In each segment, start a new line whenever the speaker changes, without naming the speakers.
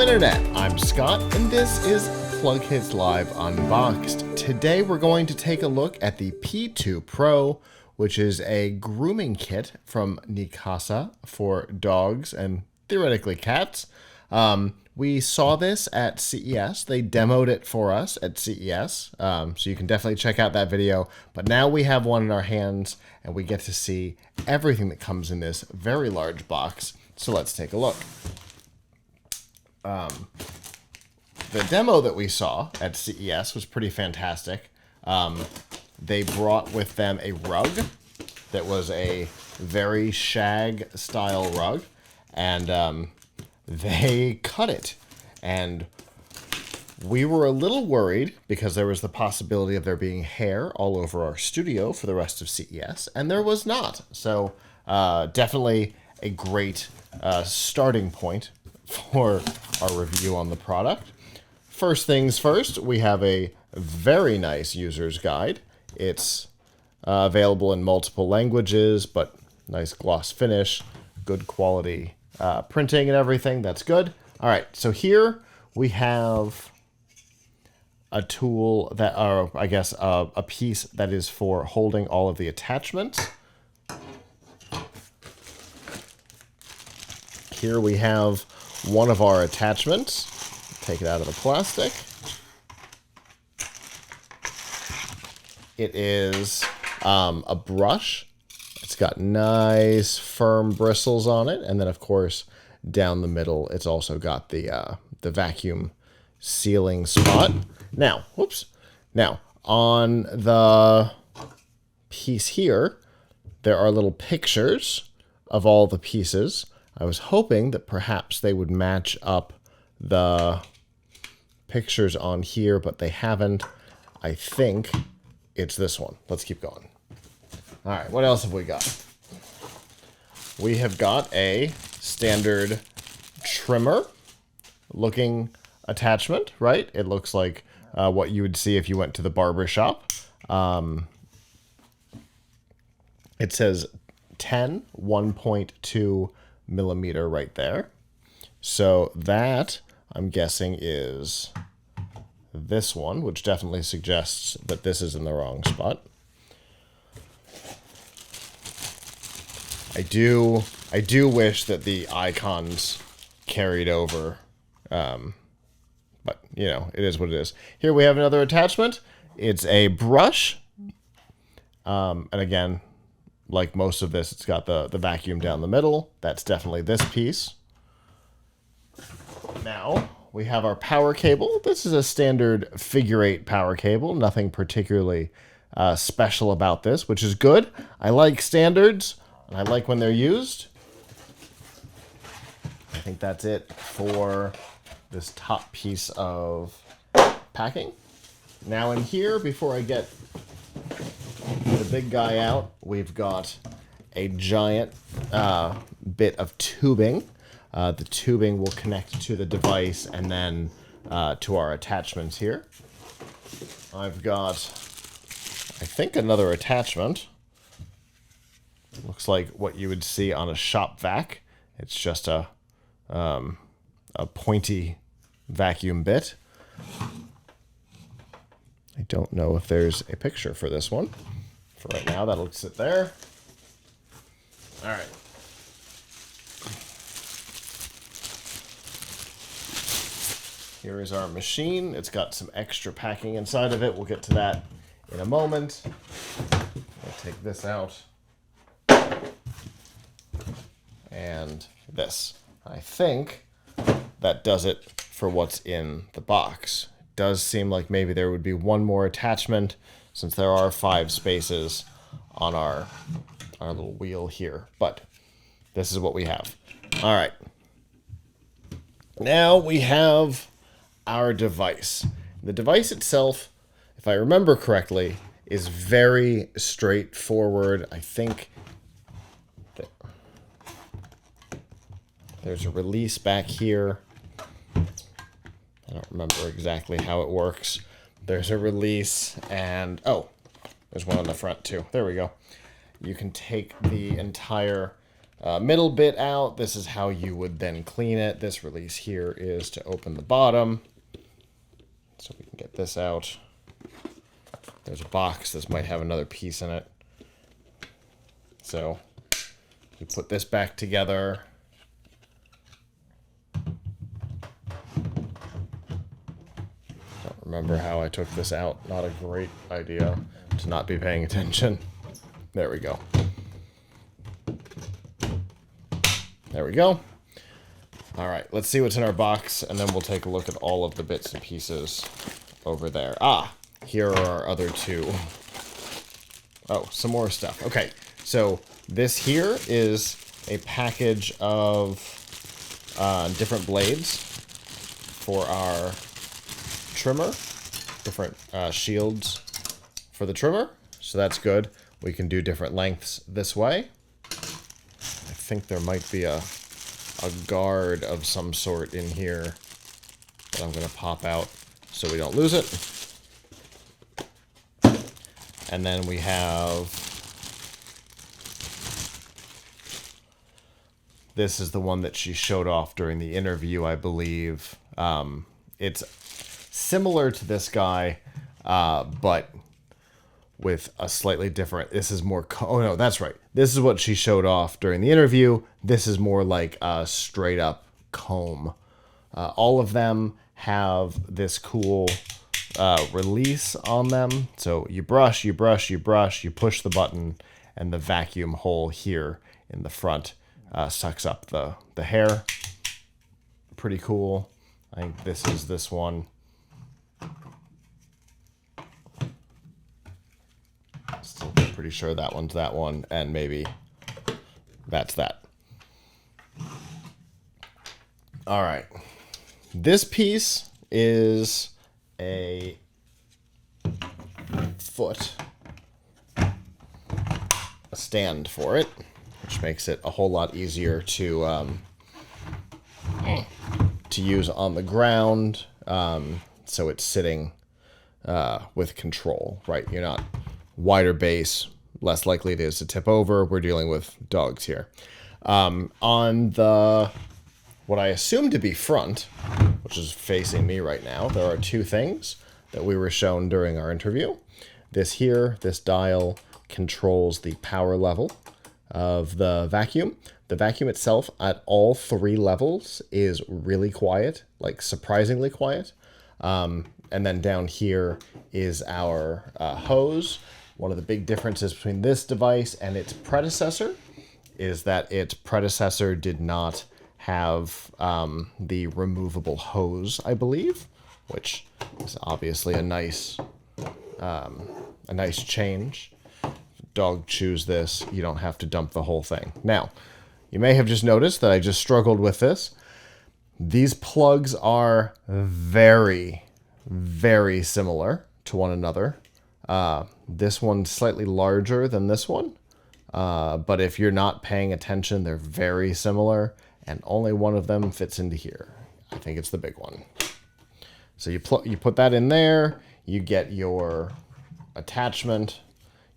Hello Internet, I'm Scott and this is PLUGHITZ Live Unboxed. Today we're going to take a look at the P2 Pro, which is a grooming kit from Neakasa for dogs and theoretically cats. We saw this at CES. They demoed it for us at CES, so you can definitely check out that video. But now we have one in our hands and we get to see everything that comes in this very large box. So let's take a look. The demo that we saw at CES was pretty fantastic. They brought with them a rug that was a very shag style rug, and they cut it. And we were a little worried because there was the possibility of there being hair all over our studio for the rest of CES, and there was not. So definitely a great starting point for our review on the product. First things first, we have a very nice user's guide. It's available in multiple languages, but nice gloss finish, good quality printing and everything. That's good. All right, so here we have a tool that, or I guess a piece that is for holding all of the attachments. Here we have one of our attachments. Take it out of the plastic. It is a brush. It's got nice firm bristles on it, and then of course down the middle it's also got the vacuum sealing spot. Now, whoops. Now on the piece here, there are little pictures of all the pieces. I was hoping that perhaps they would match up the pictures on here, but they haven't. I think it's this one. Let's keep going. All right, what else have we got? We have got a standard trimmer looking attachment, right? It looks like what you would see if you went to the barber shop. It says 1.2 millimeter right there. So that, I'm guessing, is this one, which definitely suggests that this is in the wrong spot. I do wish that the icons carried over, but you know, it is what it is. Here we have another attachment. It's a brush, and again, like most of this, it's got the vacuum down the middle. That's definitely this piece. Now, we have our power cable. This is a standard figure 8 power cable. Nothing particularly special about this, which is good. I like standards, and I like when they're used. I think that's it for this top piece of packing. Now in here, before I get the big guy out, we've got a giant bit of tubing. The tubing will connect to the device and then to our attachments here. I've got, I think, another attachment. Looks like what you would see on a shop vac. It's just a pointy vacuum bit. I don't know if there's a picture for this one. For right now, that'll sit there. All right. Here is our machine. It's got some extra packing inside of it. We'll get to that in a moment. I'll take this out. And this. I think that does it for what's in the box. It does seem like maybe there would be one more attachment since there are 5 spaces on our little wheel here. But this is what we have. All right. Now we have our device. The device itself, if I remember correctly, is very straightforward. I think that there's a release back here. I don't remember exactly how it works. There's a release and, oh, there's one on the front too. There we go. You can take the entire middle bit out. This is how you would then clean it. This release here is to open the bottom. So we can get this out. There's a box. This might have another piece in it. So we put this back together. Don't remember how I took this out. Not a great idea to not be paying attention. There we go. There we go. All right, let's see what's in our box, and then we'll take a look at all of the bits and pieces over there. Ah, here are our other two. Oh, some more stuff. Okay, so this here is a package of different blades for our trimmer, different shields for the trimmer, so that's good. We can do different lengths this way. I think there might be a guard of some sort in here that I'm going to pop out so we don't lose it. And then we have... This is the one that she showed off during the interview, I believe. It's similar to this guy, but with a slightly different... This is more... Oh, no, that's right. This is what she showed off during the interview. This is more like a straight-up comb. All of them have this cool release on them. So you brush, you brush, you brush, you push the button, and the vacuum hole here in the front sucks up the hair. Pretty cool. I think this is this one. Still pretty sure that one's that one, and maybe that's that. All right. This piece is a foot, a stand for it, which makes it a whole lot easier to use on the ground. So it's sitting with control, right? You're not wider base, less likely it is to tip over. We're dealing with dogs here. On the, what I assume to be front, which is facing me right now, there are two things that we were shown during our interview. This here, this dial controls the power level of the vacuum. The vacuum itself at all three levels is really quiet, like surprisingly quiet. And then down here is our hose. One of the big differences between this device and its predecessor is that its predecessor did not have the removable hose, I believe, which is obviously a nice change. If a dog chews this, you don't have to dump the whole thing. Now, you may have just noticed that I just struggled with this. These plugs are very, very similar to one another. This one's slightly larger than this one, but if you're not paying attention, they're very similar, and only one of them fits into here. I think it's the big one. So you put that in there, you get your attachment,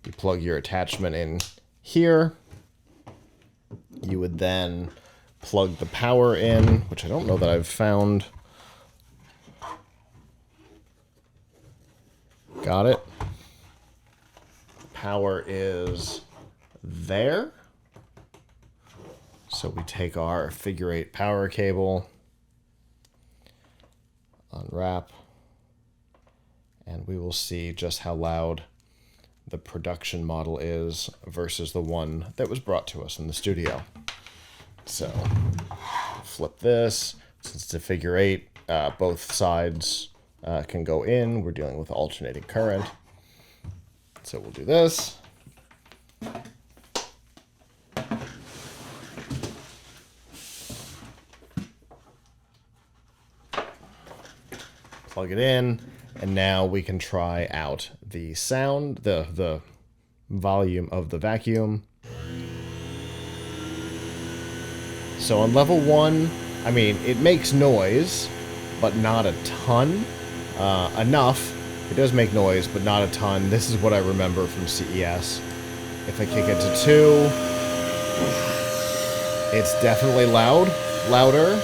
you plug your attachment in here. You would then plug the power in, which I don't know that I've found. Got it. Power is there. So we take our figure 8 power cable, unwrap, and we will see just how loud the production model is versus the one that was brought to us in the studio. So flip this. Since it's a figure 8, both sides can go in. We're dealing with alternating current. So we'll do this. Plug it in, and now we can try out the sound, the volume of the vacuum. So on level 1, I mean, it makes noise, but not a ton. Enough. It does make noise, but not a ton. This is what I remember from CES. If I kick it to 2... It's definitely louder.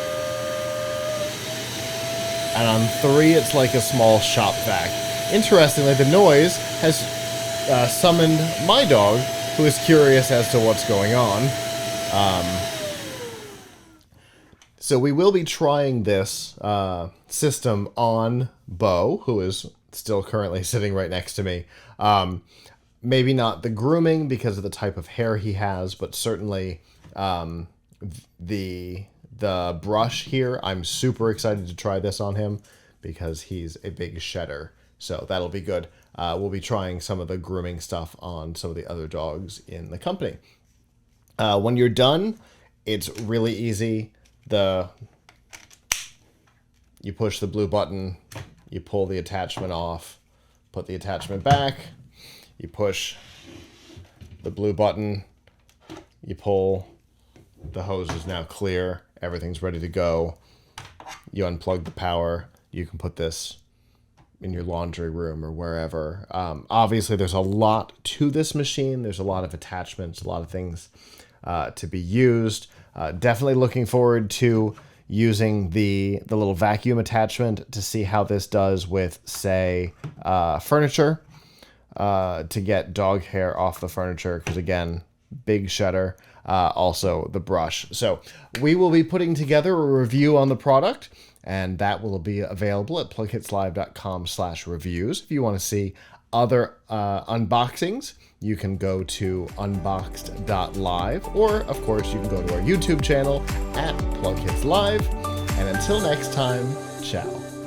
And on 3, it's like a small shop vac. Interestingly, the noise has summoned my dog, who is curious as to what's going on. So we will be trying this system on Bo, who is still currently sitting right next to me. Maybe not the grooming because of the type of hair he has, but certainly the brush here. I'm super excited to try this on him because he's a big shedder. So that'll be good. We'll be trying some of the grooming stuff on some of the other dogs in the company. When you're done, it's really easy. You push the blue button, you pull the attachment off, put the attachment back, you push the blue button, you pull, the hose is now clear, everything's ready to go. You unplug the power, you can put this in your laundry room or wherever. Obviously, there's a lot to this machine. There's a lot of attachments, a lot of things to be used. Definitely looking forward to using the little vacuum attachment to see how this does with, say, furniture, to get dog hair off the furniture, because again, big shedder. Also the brush. So we will be putting together a review on the product, and that will be available at PLUGHITZlive.com/reviews. If you want to see other unboxings, you can go to unboxed.live, or of course you can go to our YouTube channel at PLUGHITZlive. And until next time, ciao.